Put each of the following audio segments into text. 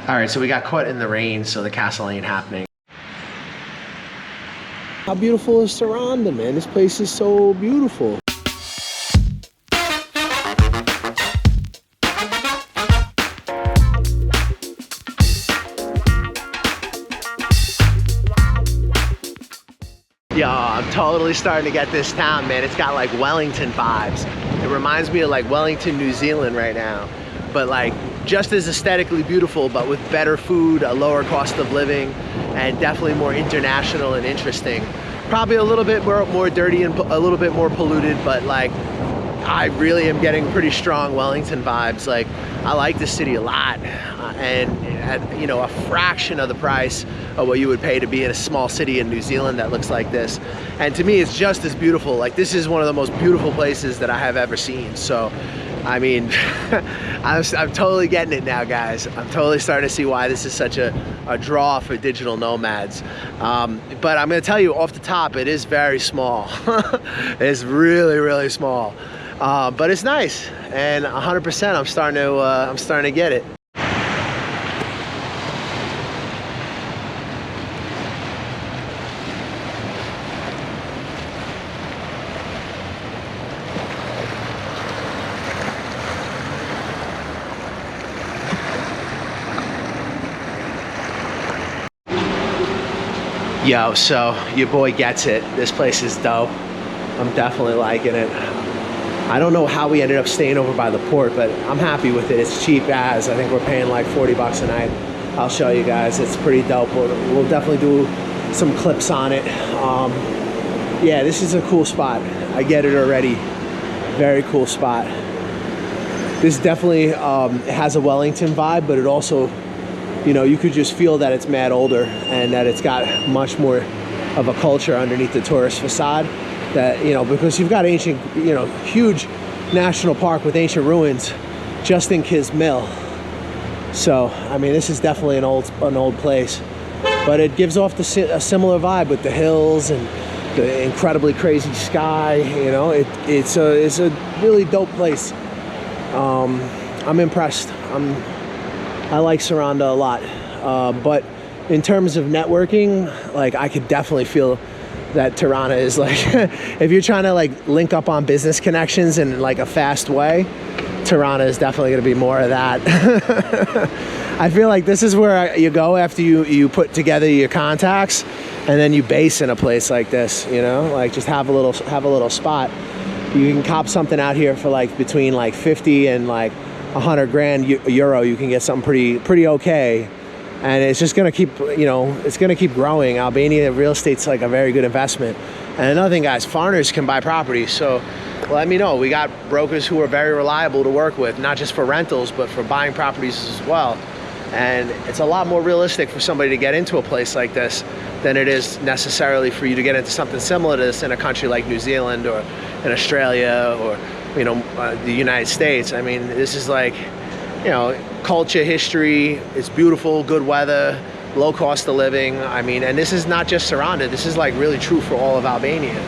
All right, so we got caught in the rain, so the castle ain't happening. How beautiful is Saranda, man? This place is so beautiful. Yo, I'm totally starting to get this town, man. It's got like Wellington vibes. It reminds me of like Wellington, New Zealand right now. But like just as aesthetically beautiful, but with better food, a lower cost of living, and definitely more international and interesting. Probably a little bit more dirty and a little bit more polluted, but like I really am getting pretty strong Wellington vibes. Like I like this city a lot, and at, you know, a fraction of the price of what you would pay to be in a small city in New Zealand that looks like this. And to me, it's just as beautiful. Like this is one of the most beautiful places that I have ever seen. So, I mean, I'm totally getting it now, guys. I'm totally starting to see why this is such a draw for digital nomads. But I'm gonna tell you off the top, it is very small. It's really, really small. But it's nice, and 100% I'm starting to get it. Yo, so your boy gets it. This place is dope. I'm definitely liking it. I don't know how we ended up staying over by the port, but I'm happy with it. It's cheap as. I think we're paying like 40 bucks a night. I'll show you guys. It's pretty dope. We'll definitely do some clips on it. Yeah, this is a cool spot. I get it already. Very cool spot. This definitely it has a Wellington vibe, but it also, you know, you could just feel that it's mad older and that it's got much more of a culture underneath the tourist facade. That, you know, because you've got ancient, you know, huge national park with ancient ruins just in Kismil. So, I mean, this is definitely an old place, but it gives off a similar vibe with the hills and the incredibly crazy sky. You know, it's a really dope place. I'm impressed. I like Saranda a lot, but in terms of networking, like I could definitely feel that Tirana is like, if you're trying to like link up on business connections in like a fast way, Tirana is definitely going to be more of that. I feel like this is where you go after you put together your contacts, and then you base in a place like this. You know, like just have a little spot. You can cop something out here for like between like 50 and like 100 grand euro. You can get something pretty okay. And it's just gonna keep, you know, it's gonna keep growing. Albania real estate's like a very good investment. And another thing, guys, foreigners can buy property. So let me know. We got brokers who are very reliable to work with, not just for rentals, but for buying properties as well. And it's a lot more realistic for somebody to get into a place like this than it is necessarily for you to get into something similar to this in a country like New Zealand or in Australia or, you know, the United States. I mean, this is like, you know, culture, history, it's beautiful, good weather, low cost of living. I mean, and this is not just Saranda, this is like really true for all of Albania.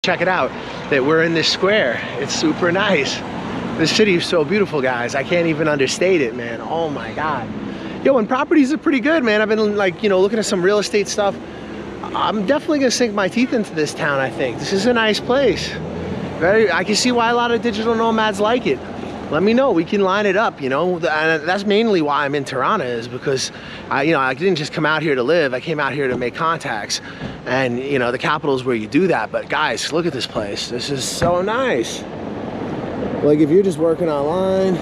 Check it out, that we're in this square. It's super nice. This city is so beautiful, guys. I can't even understate it, man. Oh my God. Yo, and properties are pretty good, man. I've been like, you know, looking at some real estate stuff. I'm definitely gonna sink my teeth into this town, I think. This is a nice place. I can see why a lot of digital nomads like it. Let me know, we can line it up, you know. And that's mainly why I'm in Tirana, is because I didn't just come out here to live, I came out here to make contacts. And you know, the capital is where you do that. But guys, look at this place. This is so nice. Like if you're just working online,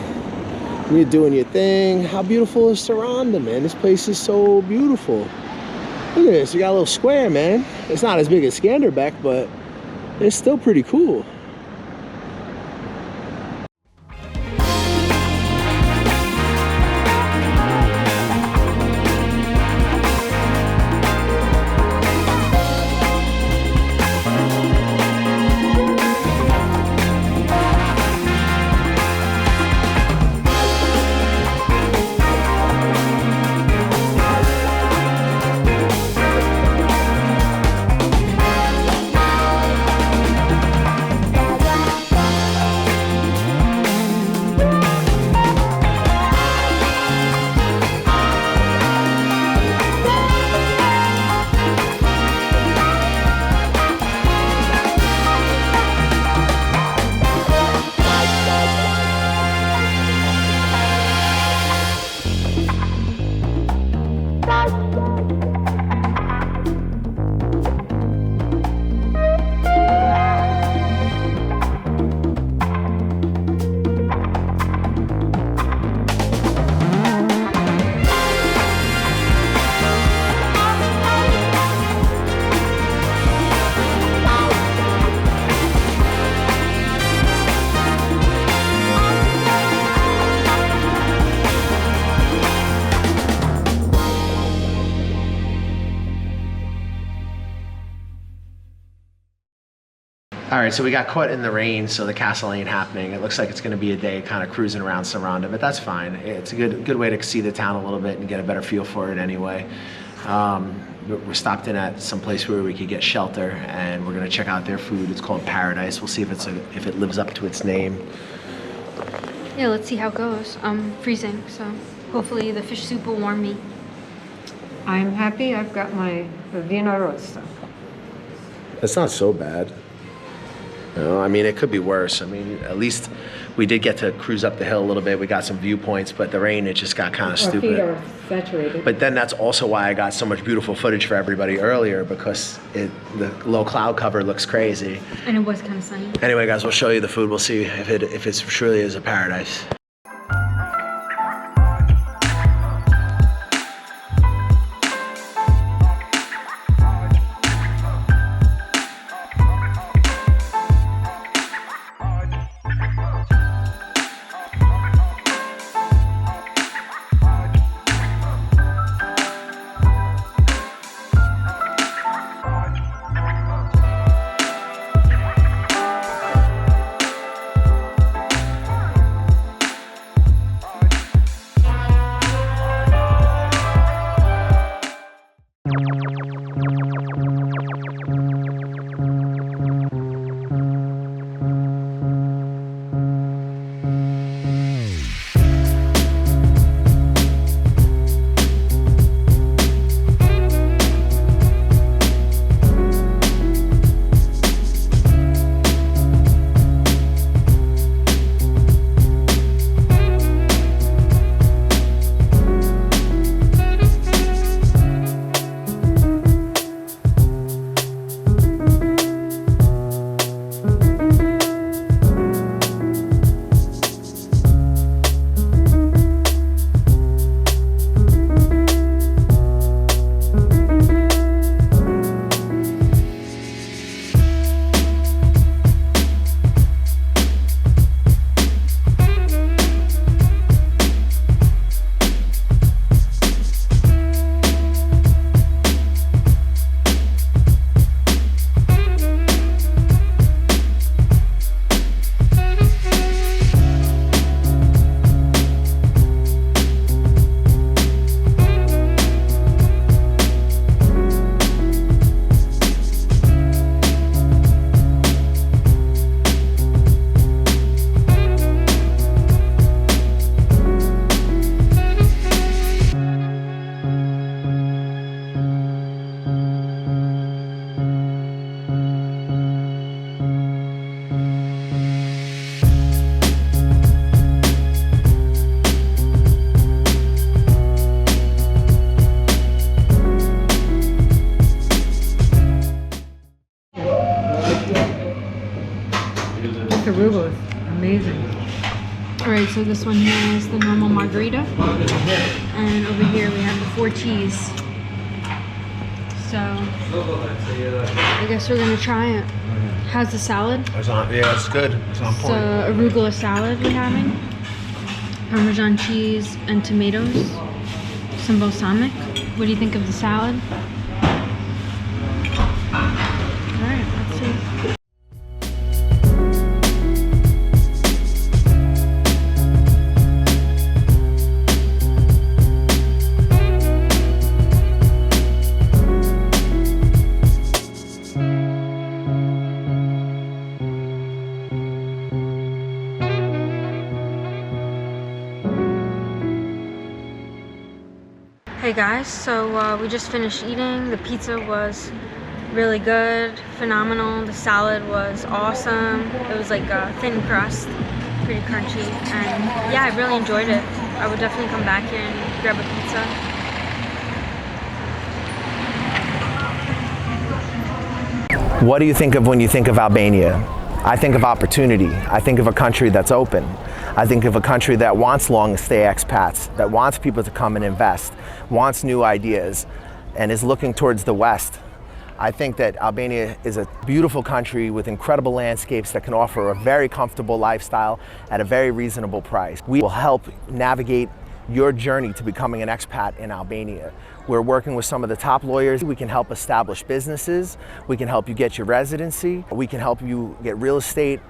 you're doing your thing. How beautiful is Saranda, man? This place is so beautiful. Look at this, you got a little square, man. It's not as big as Skanderbeg, but it's still pretty cool. All right, so we got caught in the rain, so the castle ain't happening. It looks like it's gonna be a day kind of cruising around Saranda, but that's fine. It's a good way to see the town a little bit and get a better feel for it anyway. We're stopped in at some place where we could get shelter, and we're gonna check out their food. It's called Paradise. We'll see if if it lives up to its name. Yeah, let's see how it goes. I'm freezing, so hopefully the fish soup will warm me. I'm happy I've got my Vino Rosso. It's not so bad. No, I mean, it could be worse. I mean, at least we did get to cruise up the hill a little bit. We got some viewpoints, but the rain, it just got kind of Our feet stupid. are saturated. But then that's also why I got so much beautiful footage for everybody earlier, because the low cloud cover looks crazy. And it was kind of sunny. Anyway, guys, we'll show you the food. We'll see if it truly is a paradise. Amazing. All right, so this one here is the normal margarita. And over here we have the 4 cheese. So, I guess we're gonna try it. How's the salad? Yeah, it's good. It's on It's arugula salad we're having. Parmesan cheese and tomatoes. Some balsamic. What do you think of the salad? All right, let's see. Hey guys, so we just finished eating. The pizza was really good, phenomenal. The salad was awesome. It was like a thin crust, pretty crunchy, and yeah, I really enjoyed it. I would definitely come back here and grab a pizza. What do you think of when you think of Albania? I think of opportunity. I think of a country that's open. I think of a country that wants long-stay expats, that wants people to come and invest, wants new ideas, and is looking towards the West. I think that Albania is a beautiful country with incredible landscapes that can offer a very comfortable lifestyle at a very reasonable price. We will help navigate your journey to becoming an expat in Albania. We're working with some of the top lawyers. We can help establish businesses. We can help you get your residency. We can help you get real estate.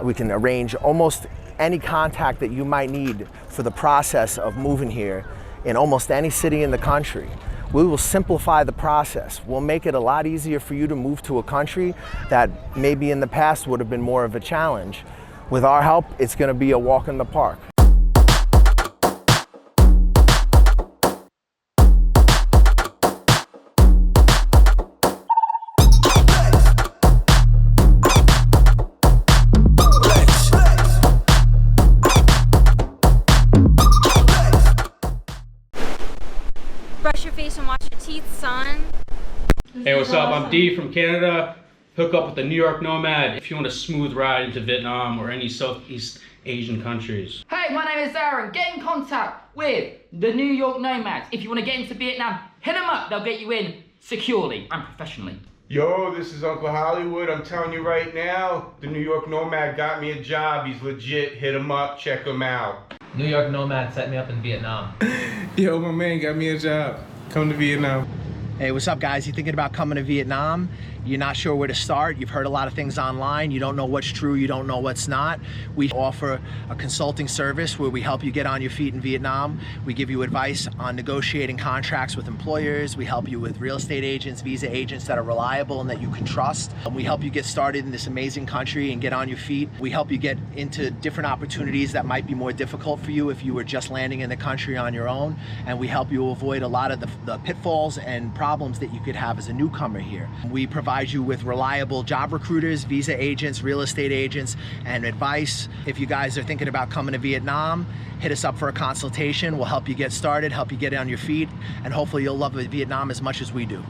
We can arrange almost any contact that you might need for the process of moving here in almost any city in the country. We will simplify the process. We'll make it a lot easier for you to move to a country that maybe in the past would have been more of a challenge. With our help, it's going to be a walk in the park. Brush your face and wash your teeth, son. Hey, what's up? I'm D from Canada. Hook up with the New York Nomad if you want a smooth ride into Vietnam or any Southeast Asian countries. Hey, my name is Aaron. Get in contact with the New York Nomads. If you want to get into Vietnam, hit them up. They'll get you in securely and professionally. Yo, this is Uncle Hollywood. I'm telling you right now, the New York Nomad got me a job. He's legit. Hit him up. Check him out. New York Nomad set me up in Vietnam. Yo, my man got me a job. Come to Vietnam. Hey, what's up guys? You thinking about coming to Vietnam? You're not sure where to start? You've heard a lot of things online. You don't know what's true, you don't know what's not. We offer a consulting service where we help you get on your feet in Vietnam. We give you advice on negotiating contracts with employers. We help you with real estate agents, visa agents that are reliable and that you can trust. We help you get started in this amazing country and get on your feet. We help you get into different opportunities that might be more difficult for you if you were just landing in the country on your own. And we help you avoid a lot of the pitfalls and problems that you could have as a newcomer here. We provide you with reliable job recruiters, visa agents, real estate agents, and advice. If you guys are thinking about coming to Vietnam, hit us up for a consultation. We'll help you get started, help you get on your feet, and hopefully you'll love Vietnam as much as we do.